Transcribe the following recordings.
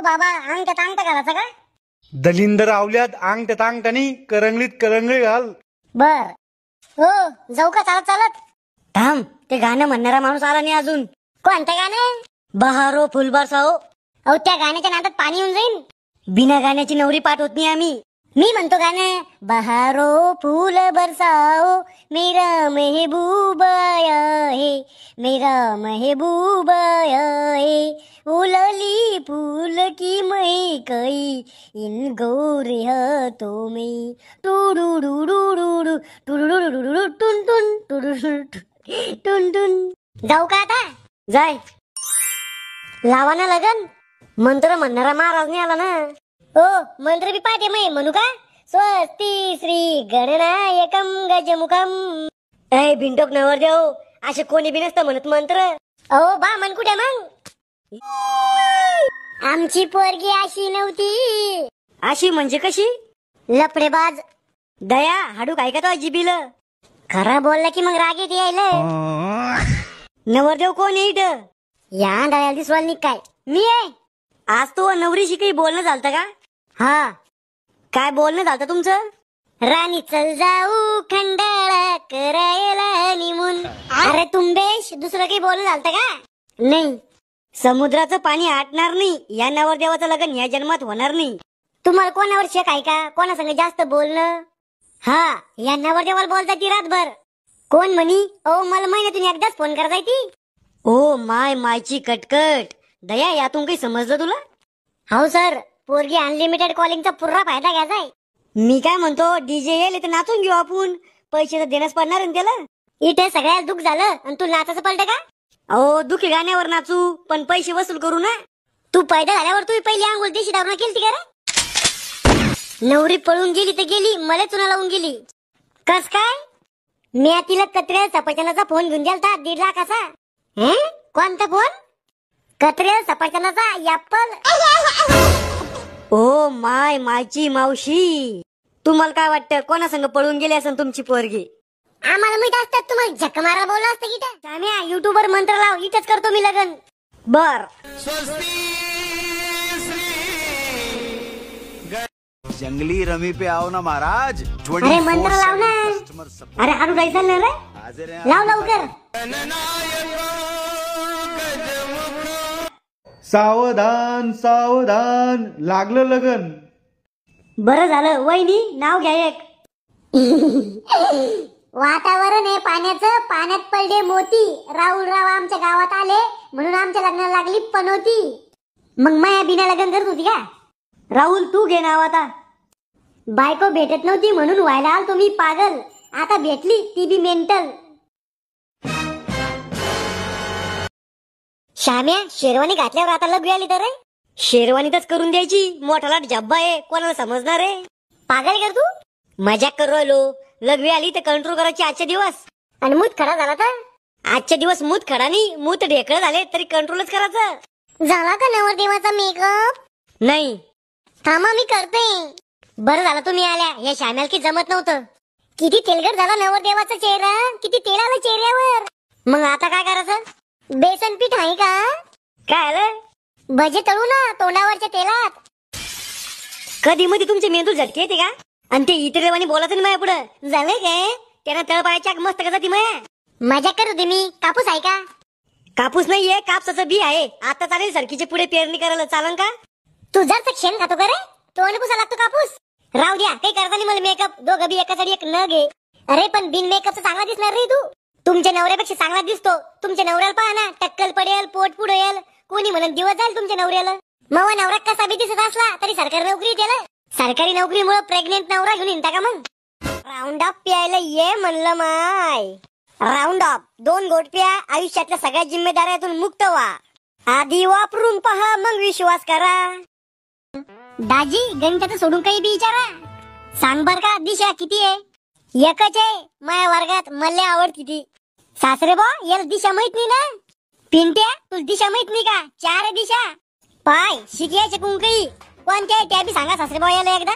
बाबा अंगठ्यात अंगठा घालायचा का? दलिंदर आवल्यात अंगठ्यात अंगठा नाही, करंगलीत करंगळी घाल. बर हो, जाऊ का चालत चालत? थांब, ते गाणं म्हणणारा माणूस आला नाही अजून. कोणतं गाणं? बहारो फुल बरसाओ. अहो त्या गाण्याच्या नादात पाणी येऊन जाईल. बिना गाण्याची नवरी पाठ होत नाही आम्ही. मी म्हणतो गाणं, बहारो फूल बरसाओ मेरा महबूब आया है, मेरा महबूब आया है, उलली फूल की महकई इन गोरे हाथों में, टूडू डू डू डू डू टूडू डू डू डू टुन टुन टूडू टुन टुन. जाऊ का आता? जाय. लावा ना लगन. मंत्र म्हणणारा महाराज नाही आला ना. हो, मंत्र बी पाठे मै म्हणू का? स्वस्ती श्री गणनायकम गजमुखम. ए भिंटोक नवरदेव, असे कोणी बी नसतं म्हणत मंत्र. अहो बा मन कुठे मग? आमची पोरगी अशी नव्हती. अशी म्हणजे कशी? लफडेबाज. दया हाडू काय का तो जिबील? खरा बोलला की मग राग येते यायला. नवरदेव कोण आहे इथं? या दयाला दिसवाल काय? मी आहे. आज तो नवरीशी काही बोलणं झालतं का? हा. काय बोलणं झालं तुमचं? राणी चल जाऊ खंडाळा करायला निमून. अरे तुंबेश, दुसरं काही बोलणं झालतं का? नाही. समुद्राचं पाणी आटणार नाही, या नवरदेवाचं लग्न या जन्मात होणार नाही. तुम्हाला कोणावर शेक आहे का? कोणासंग जास्त बोलणं? हा, या नवरदेवाला बोलता ती रातभर. कोण म्हणी? ओ मला महिन्यातून एकदाच फोन करायचा ती. ओ मायची कटकट. दया, यातून काही समजलं तुला? हो सर, पोरगी अनलिमिटेड कॉलिंगचा पुरा फायदा घ्यायचाय. मी काय म्हणतो, डीजे येईल तर नाचून घेऊ आपण. पैसे तर देणंच पडणार आहे त्याला. इथे सगळ्याला दुःख झालं आणि तू नाचाचं पडलं का? अहो दुखी गाण्यावर नाचू, पण पैसे वसूल करू ना. तू पैदा झाल्यावर तू पहिली आंघोळ देशी दारू केली का रे? नवरी पळून गेली तर गेली, मला चुना लावून गेली. कस काय? मी तिला कत्र्या सफरचंदाचा फोन घेऊन द्यालता 1.5 लाखाचा. कोणता फोन? कत्र्या सफरचंदाचा ऍपल. ओ मायची मावशी, तुम्हाला काय वाटतं कोणासंग पळून गेली असेल तुमची पोरगी? आम्हाला माहित असतात, तुम्हाला झक मारा बोलला असतं की त्या. साम्या, युट्यूबवर मंत्र लाव, इथंच करतो मी लगन. बर. जंगली रमी पे आओ ना महाराज. अरे मंत्र लाव ना. अरे हारू जायचं ना रे, लाव लवकर. सावधान सावधान, लागलं लगन. बरं झालं वहिनी, नाव घ्या एक. वातावरण आहे पाण्याचं, पाण्यात पडले मोती. राहुलराव आमच्या गावात आले म्हणून आमच्या लग्नाला लागली पनोती. मग माया बिना लग्न करत होती का? राहुल तू घे नाव आता. बायको भेटत नव्हती म्हणून व्हायला आल तुम्ही पागल. आता भेटली ती बी मेंटल. श्याम्या, शेरवानी घातल्यावर आता लग्न आली तर रे? शेरवानीतच करून द्यायची, मोठाला जब्बा आहे, कोणाला समजणार आहे? पागल कर तू. मजाक करू राहिलो. लग्न आली तर कंट्रोल करायची आजचे दिवस. आणि मूत खडा झाला तर? आजचे दिवस मूत खडा नाही, मूत ढेकळ झाले तरी कंट्रोलच करायचं. झाला का नवरदेवाचा मेकअप? नाही. थांबा मी करते. बरं झालं तुम्ही आल्या, या श्याम्याला की जमत नव्हतं. किती तेलगट झाला नवरदेवाचा चेहरा, किती तेल आलं चेहऱ्यावर. मग आता काय करायचं? बेसन पीठ आहे का? काय आलं? भजे तळू ना तोंडावरच्या तेलात. कधी मध्ये तुमचे मेंदू झटके येते का? आणि ते इतरेवानी बोलायचं नाही माझ्या पुढं. झालंय काय? त्यांना तळपायाच्या मस्त का जाती माया. मजा करत होते मी. कापूस आहे का? कापूस नाहीये, कापसाचं बी आहे. आता चालेल सरकीच्या पुढे पेरणी करायला, चालन का? तू जर शेण खातो का रे? तोंड पुसा लागतो कापूस. राहू द्या, काही करता नाही मला मेकअप. दोघं बी एका एक न घे. अरे पण बिन मेकअपचा चांगला दिसणार रे तू. तुमच्या नवऱ्यापेक्षा चांगला दिसतो. तुमच्या नवऱ्याला पहा ना, टक्कल पडेल, पोट पुढेल, कोणी म्हणून दिवस जाईल तुमच्या नवऱ्याला. मग नवरा कसा बी दिसत असला तरी सरकारी नोकरी त्याला. सरकारी नोकरीमुळे प्रेग्नेंट नवरा घेऊन येता का मग? राऊंड अप प्यायला ये म्हणलं माय. राऊंड अप 2 घोट प्या, आयुष्यातल्या सगळ्या जिम्मेदाऱ्यातून मुक्त व्हा. आधी वापरून पहा, मग विश्वास करा. दाजी, गणिताचं सोडून काही बी विचारा. सांग बर का, दिशा किती आहे? एकच आहे. माझ्या वर्गात मला आवडती ती. सासरे बा, याला दिशा माहित नाही ना? पिंट्या, तुला दिशा माहित नाही का? 4 दिशा. पाय शिकायचे कुंकई कोणत्या त्या बी सांगा सासरे बा याला एकदा.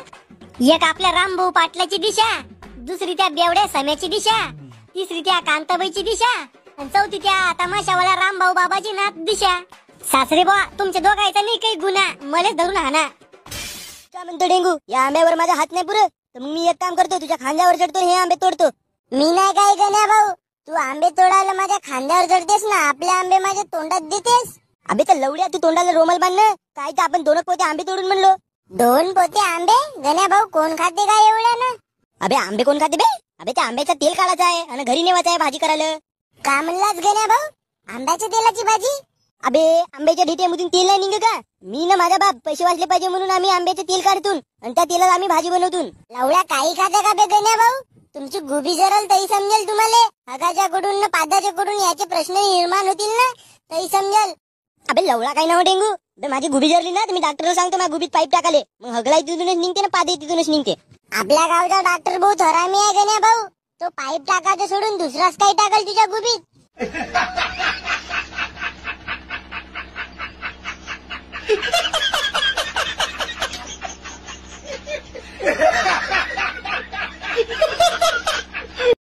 एक आपल्या रामभाऊ पाटलाची दिशा, दुसरी त्या बेवड्या सम्याची दिशा, तिसरी त्या कांताबाईची दिशा, आणि चौथी त्या तमाशावाला रामभाऊ बाबाची नाथ दिशा. सासरे बुवा तुमच्या दोघांचा नाही काही गुन्हा मलाच धरून हाना. काय म्हणतो डेंगू, या आंब्यावर माझा हात नाही पुरं तर मग मी एक काम करतो, तुझ्या खांद्यावर चढतो आणि हे आंबे तोडतो. मी नाही काय गण्या भाऊ, तू आंबे तोडायला माझ्या खांद्यावर चढतेस ना, आपले आंबे माझ्या तोंडात देतेस. अबे तर लवड्या, तू तोंडाला रोमल बांधणं काय, तर आपण 2 पोते आंबे तोडून म्हणलो. 2 पोते आंबे? गण्या भाऊ कोण खाते काय एवढ्या ना? अबे आंबे कोण खाते बे? अबे त्या आंब्याचा तेल काढायचा आहे आणि घरी नेवायचा आहे भाजी करायला. का म्हणलास गण्या भाऊ, आंब्याच्या तेलाची भाजी? अबे आंब्याच्या ढेट्यामधून तेल नाही निघ का? मी ना माझा बाप पैसे वाचले पाहिजे म्हणून आम्ही आंब्याचे तेल काढतून आणि त्या तेलात आम्ही भाजी बनवतून. लवड्या काही खाता का बे गण्या भाऊ? तुमची गुबी जरल तरी समजेल तुम्हाला. हगाच्या कडून न पादाच्या कडून याचे प्रश्न निर्माण होतील ना तरी समजेल. अबे लवळा काय नाव डेंगू, तर माझी गुबी जरली ना तर मी डॉक्टरला सांगतो माझ्या गुबीत पाईप टाकाले, मग हगला तिथूनच निघते ना पादे तिथूनच निघते. आपल्या गावचा डॉक्टर बहुत हरामी आहे गण्या भाऊ, तो पाईप टाकायचं सोडून दुसराच काही टाकल तुझ्या गुबीत.